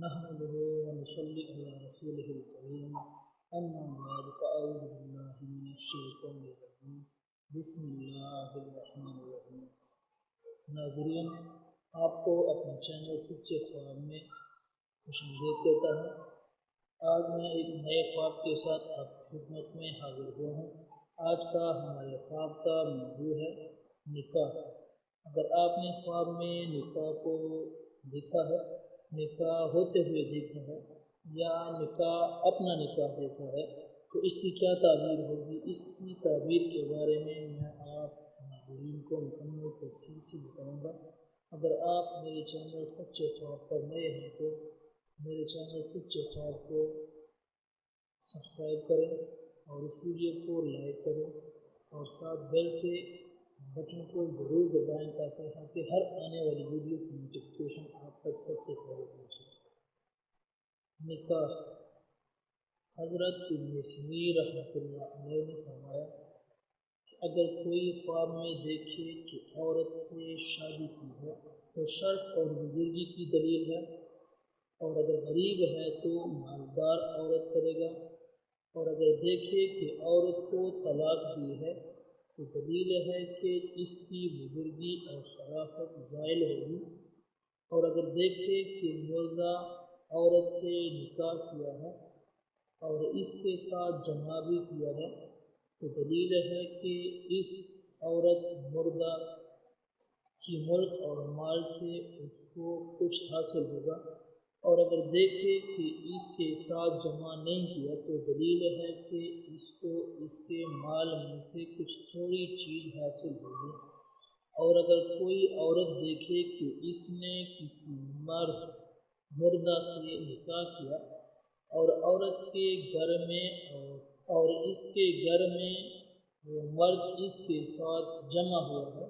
نحمده ونصلي على رسوله الكريم أما بعد فأعوذ بالله من الشيطان الرجيم بسم اللہ الرحمن الرحیم۔ ناظرین، آپ کو اپنے چینل سچے خواب میں خوش آمدید کہتا ہوں۔ آج میں ایک نئے خواب کے ساتھ آپ کی خدمت میں حاضر ہوا ہوں۔ آج کا ہمارے خواب کا موضوع ہے نکاح۔ اگر آپ نے خواب میں نکاح کو دیکھا ہے، نکاح ہوتے ہوئے دیکھا ہے یا نکاح اپنا نکاح دیکھا ہے تو اس کی کیا تعبیر ہوگی، اس کی تعبیر کے بارے میں آپ ناظرین کو مکمل تفصیل سے بتاؤں گا۔ اگر آپ میرے چینل سچے خواب پر نئے ہیں تو میرے چینل سچے خواب کو سبسکرائب کریں اور اس ویڈیو کو لائک کریں اور ساتھ بیل کے بٹن کو ضرور دبائیں تاکہ ہر آنے والی ویڈیو کی نوٹیفیکیشن آپ تک سب سے پہلے پہنچے۔ نکاح۔ حضرت ابن سیرین رحمۃ اللہ علیہ نے فرمایا کہ اگر کوئی خواب میں دیکھے کہ عورت سے شادی کی ہے تو شرف اور بزرگی کی دلیل ہے، اور اگر غریب ہے تو مالدار عورت کرے گا، اور اگر دیکھے کہ عورت کو طلاق دی ہے تو دلیل ہے کہ اس کی بزرگی اور شرافت زائل ہوگی، اور اگر دیکھے کہ مردہ عورت سے نکاح کیا ہے اور اس کے ساتھ جمع بھی کیا ہے تو دلیل ہے کہ اس عورت مردہ کی ملک اور مال سے اس کو کچھ حاصل ہوگا، اور اگر دیکھے کہ اس کے ساتھ جمع نہیں کیا تو دلیل ہے کہ اس کو اس کے مال میں سے کچھ تھوڑی چیز حاصل ہوگی، اور اگر کوئی عورت دیکھے کہ اس نے کسی مردہ سے نکاح کیا اور عورت کے گھر میں اور اس کے گھر میں وہ مرد اس کے ساتھ جمع ہوا ہے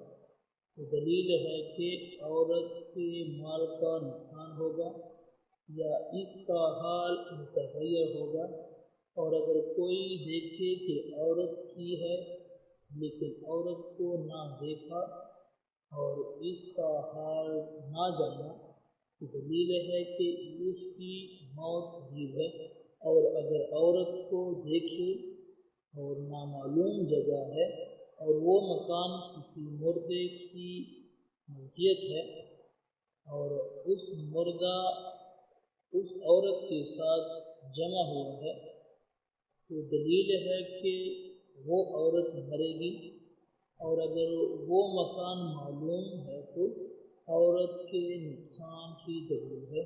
تو دلیل ہے کہ عورت کے مال کا نقصان ہوگا یا اس کا حال متغیر ہوگا، اور اگر کوئی دیکھے کہ عورت کی ہے لیکن عورت کو نہ دیکھا اور اس کا حال نہ جانا تو دلیل ہے کہ اس کی موت قریب ہے، اور اگر عورت کو دیکھے اور نامعلوم جگہ ہے اور وہ مکان کسی مردے کی ملکیت ہے اور اس مردہ اس عورت کے ساتھ جمع ہوا ہے تو دلیل ہے کہ وہ عورت مرے گی، اور اگر وہ مکان معلوم ہے تو عورت کے نقصان کی دلیل ہے۔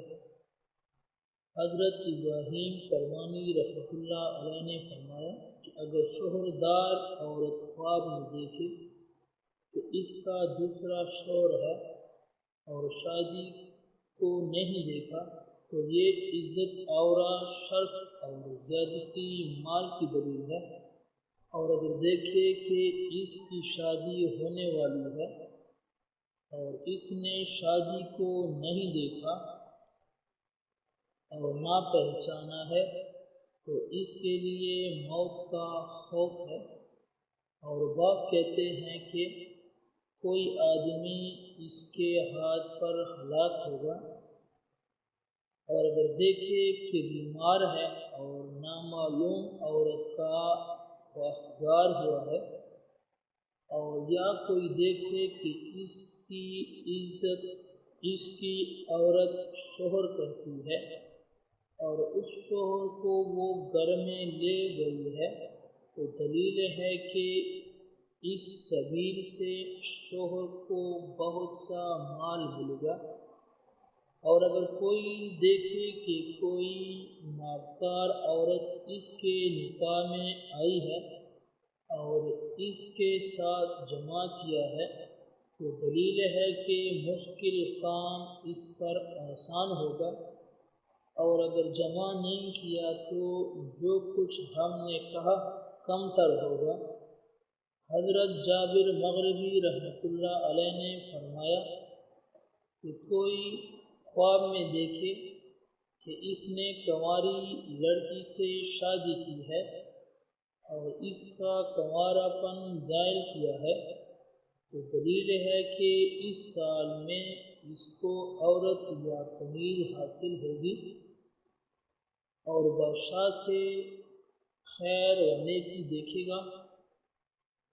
حضرت ابراہیم کرمانی رحمۃ اللہ علیہ نے فرمایا کہ اگر شوہردار عورت خواب میں دیکھے تو اس کا دوسرا شوہر ہے اور شادی کو نہیں دیکھا تو یہ عزت اورا شرف اور زیادتی مال کی دلیل ہے، اور اگر دیکھے کہ اس کی شادی ہونے والی ہے اور اس نے شادی کو نہیں دیکھا اور نہ پہچانا ہے تو اس کے لیے موت کا خوف ہے، اور بعض کہتے ہیں کہ کوئی آدمی اس کے ہاتھ پر ہلاک ہوگا، اور اگر دیکھے کہ بیمار ہے اور نامعلوم عورت کا خواستگار ہوا ہے، اور یا کوئی دیکھے کہ اس کی عزت اس کی عورت شوہر کرتی ہے اور اس شوہر کو وہ گھر میں لے گئی ہے تو دلیل ہے کہ اس سبیل سے شوہر کو بہت سا مال ملے گا، اور اگر کوئی دیکھے کہ کوئی ناکار عورت اس کے نکاح میں آئی ہے اور اس کے ساتھ جمع کیا ہے تو دلیل ہے کہ مشکل کام اس پر آسان ہوگا، اور اگر جمع نہیں کیا تو جو کچھ ہم نے کہا کم تر ہوگا۔ حضرت جابر مغربی رحمۃ اللہ علیہ نے فرمایا کہ کوئی خواب میں دیکھے کہ اس نے کنواری لڑکی سے شادی کی ہے اور اس کا کنوارا پن زائل کیا ہے تو دلیل ہے کہ اس سال میں جس کو عورت یا تمیز حاصل ہوگی اور بادشاہ سے خیر و نیکی دیکھے گا،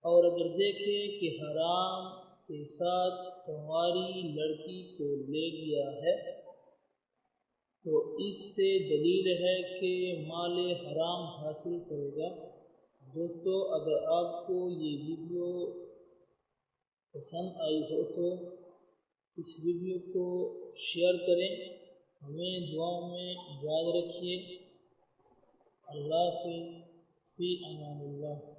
اور اگر دیکھے کہ حرام کے ساتھ تمہاری لڑکی کو لے گیا ہے تو اس سے دلیل ہے کہ مال حرام حاصل کرے گا۔ دوستو، اگر آپ کو یہ ویڈیو پسند آئی ہو تو اس ویڈیو کو شیئر کریں، ہمیں دعاؤں میں یاد رکھیے۔ اللہ حافظ، فی امان اللہ۔